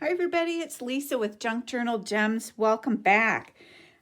Hi everybody, it's Lisa with Junk Journal Gems. Welcome back.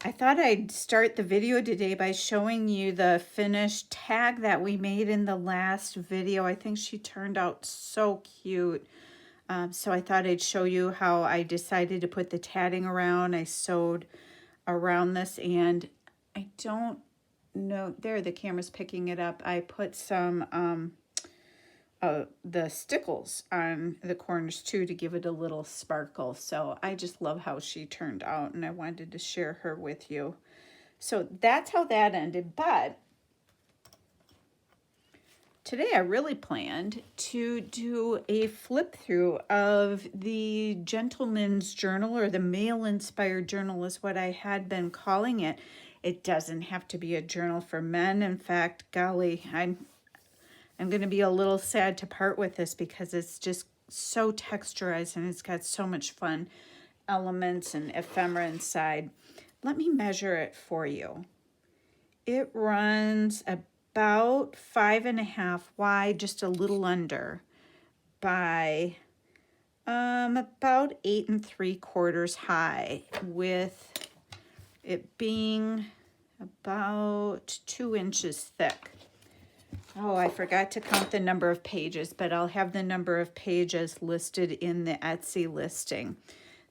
I thought I'd start the video today by showing you the finished tag that we made in the last video. I think she turned out so cute. So I thought I'd show you how I decided to put the tatting around. I sewed around this and I don't know, there the camera's picking it up. I put some the stickles on the corners too to give it a little sparkle. So I just love how she turned out and I wanted to share her with you. So that's how that ended. But today I really planned to do a flip through of the Gentleman's Journal, or the Male Inspired Journal is what I had been calling it. It doesn't have to be a journal for men. In fact, golly, I'm going to be a little sad to part with this because it's just so texturized and it's got so much fun elements and ephemera inside. Let me measure it for you. It runs about 5.5 wide, just a little under, by about 8 3/4 high, with it being about 2 inches thick. Oh, I forgot to count the number of pages, but I'll have the number of pages listed in the Etsy listing.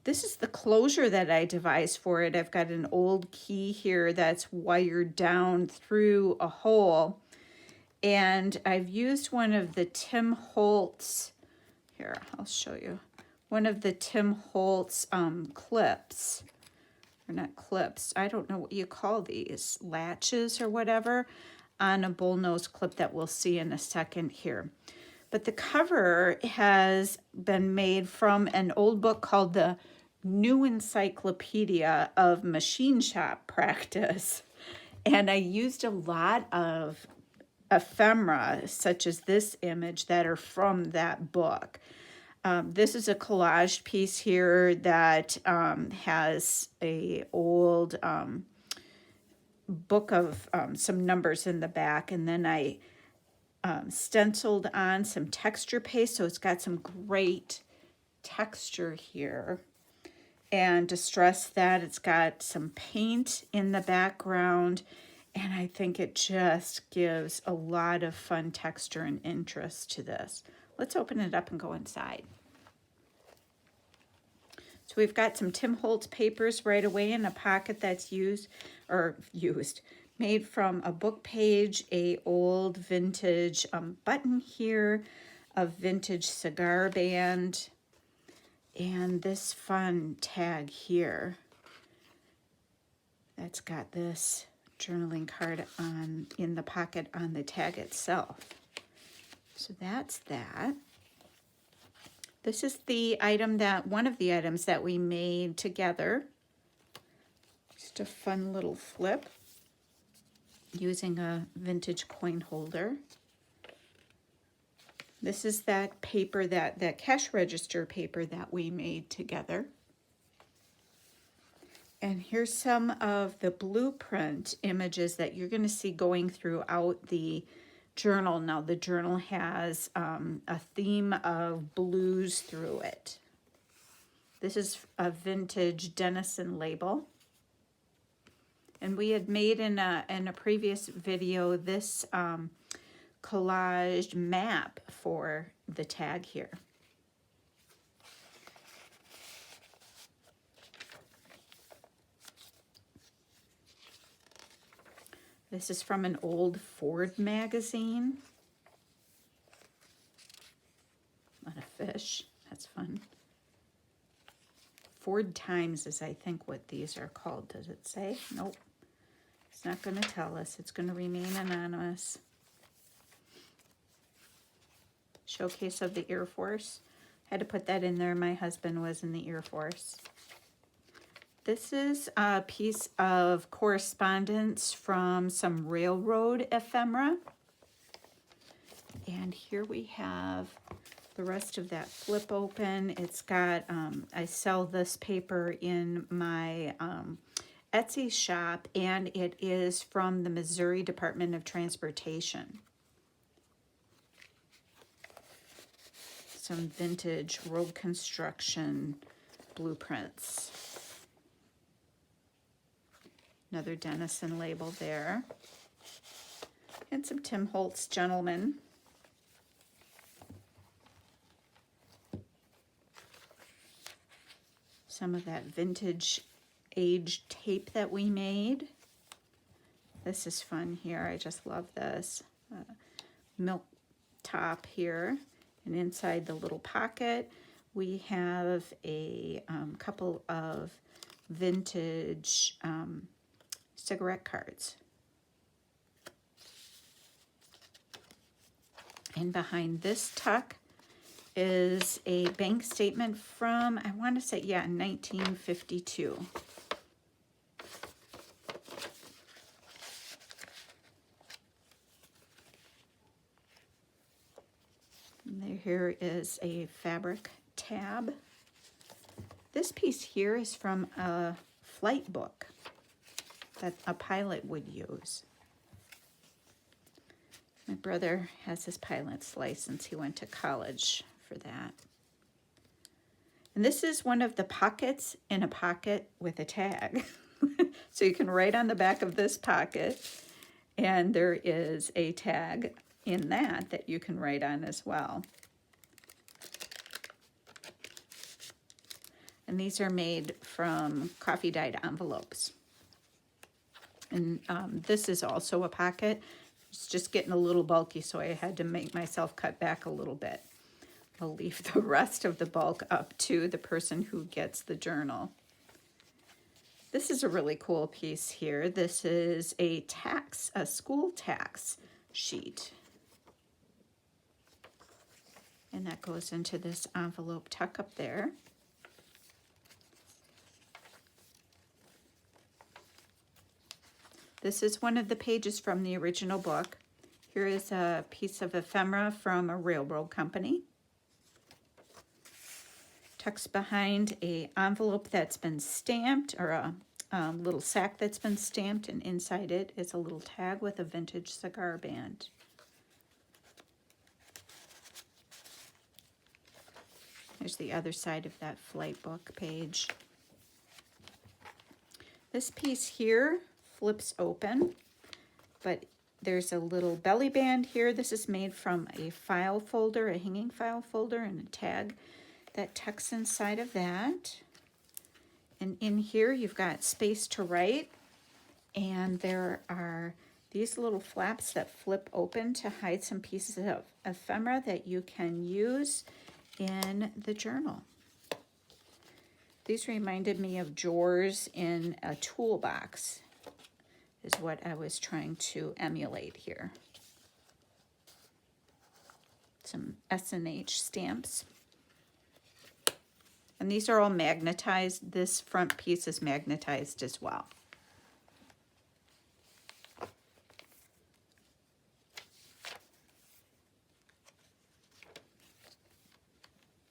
This is the closure that I devised for it. I've got an old key here that's wired down through a hole. And I've used one of the Tim Holtz, here, I'll show you. One of the Tim Holtz clips, or not clips, I don't know what you call these, latches or whatever, on a bullnose clip that we'll see in a second here. But the cover has been made from an old book called the New Encyclopedia of Machine Shop Practice. And I used a lot of ephemera, such as this image, that are from that book. This is a collaged piece here that has a old book of some numbers in the back, and then I stenciled on some texture paste, so it's got some great texture here. And to stress that, it's got some paint in the background, and I think it just gives a lot of fun texture and interest to this. Let's open it up and go inside. So we've got some Tim Holtz papers right away in a pocket that's made from a book page, a old vintage button here, a vintage cigar band, and this fun tag here that's got this journaling card on in the pocket on the tag itself. So that's that. This is the item one of the items that we made together. Just a fun little flip using a vintage coin holder. This is that paper, that cash register paper that we made together. And here's some of the blueprint images that you're going to see going throughout the journal. Now the journal has a theme of blues through it. This is a vintage Denison label. And we had made in a previous video this collaged map for the tag here. This is from an old Ford magazine. A lot of fish, that's fun. Ford Times is, I think, what these are called. Does it say? Nope. It's not going to tell us. It's going to remain anonymous. Showcase of the Air Force. Had to put that in there. My husband was in the Air Force. This is a piece of correspondence from some railroad ephemera. And here we have the rest of that flip open. It's got, I sell this paper in my Etsy shop, and it is from the Missouri Department of Transportation. Some vintage road construction blueprints. Another Dennison label there. And some Tim Holtz Gentleman. Some of that vintage age tape that we made. This is fun here. I just love this. Milk top here. And inside the little pocket, we have a couple of vintage cigarette cards. And behind this tuck is a bank statement from, I want to say, yeah, 1952. And here is a fabric tab. This piece here is from a flight book that a pilot would use. My brother has his pilot's license. He went to college for that. And this is one of the pockets in a pocket with a tag. So you can write on the back of this pocket, and there is a tag in that you can write on as well. And these are made from coffee dyed envelopes. And this is also a pocket. It's just getting a little bulky, so I had to make myself cut back a little bit. I'll leave the rest of the bulk up to the person who gets the journal. This is a really cool piece here. This is a school tax sheet. And that goes into this envelope tuck up there. This is one of the pages from the original book. Here is a piece of ephemera from a railroad company. Tucks behind an envelope that's been stamped, or a little sack that's been stamped, and inside it is a little tag with a vintage cigar band. There's the other side of that flight book page. This piece here flips open, but there's a little belly band here. This is made from a file folder, a hanging file folder, and a tag that tucks inside of that. And in here you've got space to write, and there are these little flaps that flip open to hide some pieces of ephemera that you can use in the journal. These reminded me of drawers in a toolbox, is what I was trying to emulate here. Some S&H stamps. And these are all magnetized. This front piece is magnetized as well.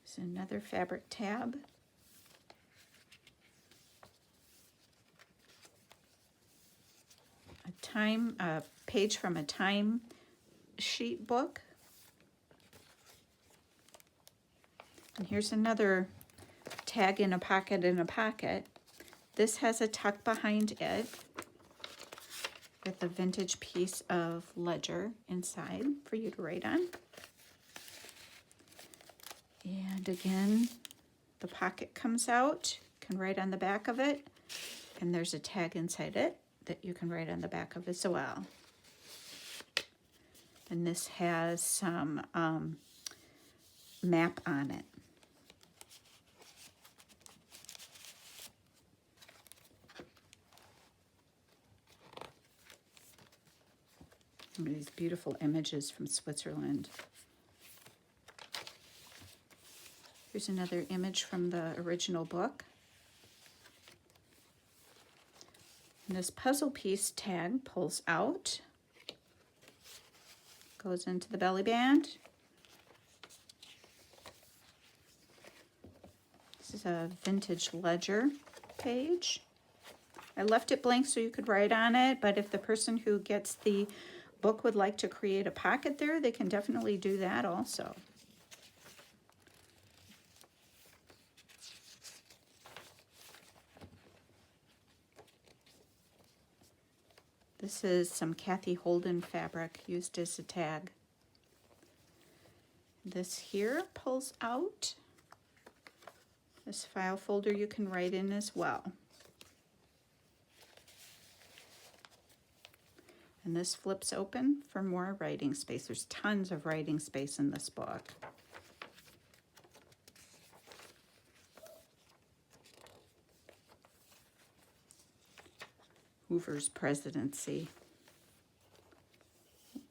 There's another fabric tab. A page from a time sheet book. And here's another tag in a pocket in a pocket. This has a tuck behind it with a vintage piece of ledger inside for you to write on. And again, the pocket comes out. You can write on the back of it, and there's a tag inside it that you can write on the back of as well. And this has some map on it. Some of these beautiful images from Switzerland. Here's another image from the original book. And this puzzle piece tag pulls out, goes into the belly band. This is a vintage ledger page. I left it blank so you could write on it, but if the person who gets the book would like to create a pocket there, they can definitely do that also. This is some Kathy Holden fabric used as a tag. This here pulls out. This file folder you can write in as well. And this flips open for more writing space. There's tons of writing space in this book. Hoover's Presidency.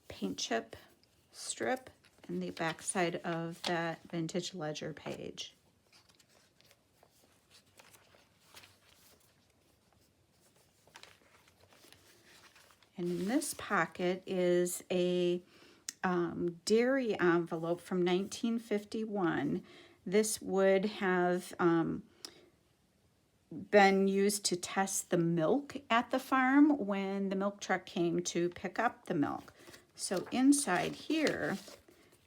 Paint chip strip and the back side of that vintage ledger page. And in this pocket is a dairy envelope from 1951. This would have been used to test the milk at the farm when the milk truck came to pick up the milk. So inside here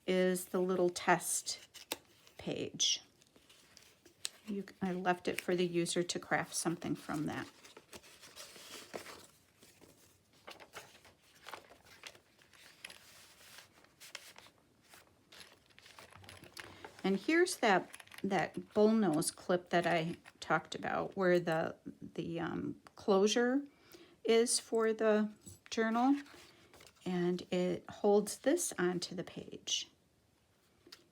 is the little test page. I left it for the user to craft something from that. And here's that bullnose clip that I talked about, where the closure is for the journal, and it holds this onto the page.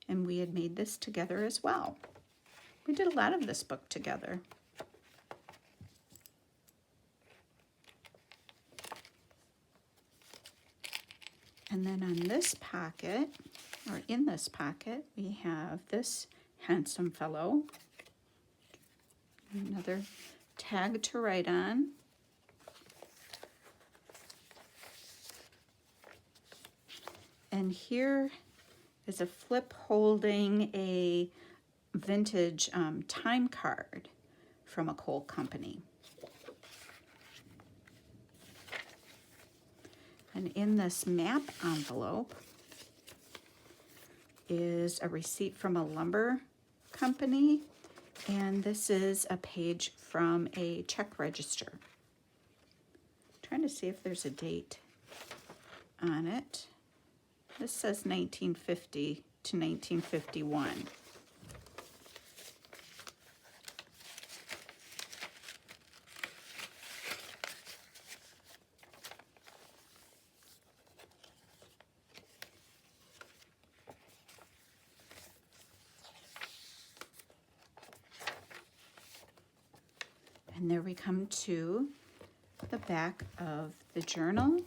And we had made this together as well. We did a lot of this book together. And then on this pocket, or in this pocket, we have this handsome fellow. Another tag to write on. And here is a flip holding a vintage time card from a coal company. And in this map envelope is a receipt from a lumber company, and this is a page from a check register. Trying to see if there's a date on it. This says 1950 to 1951. And there we come to the back of the journal.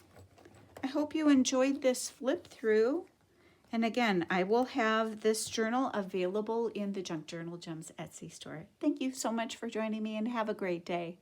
I hope you enjoyed this flip through. And again, I will have this journal available in the Junk Journal Gems Etsy store. Thank you so much for joining me, and have a great day.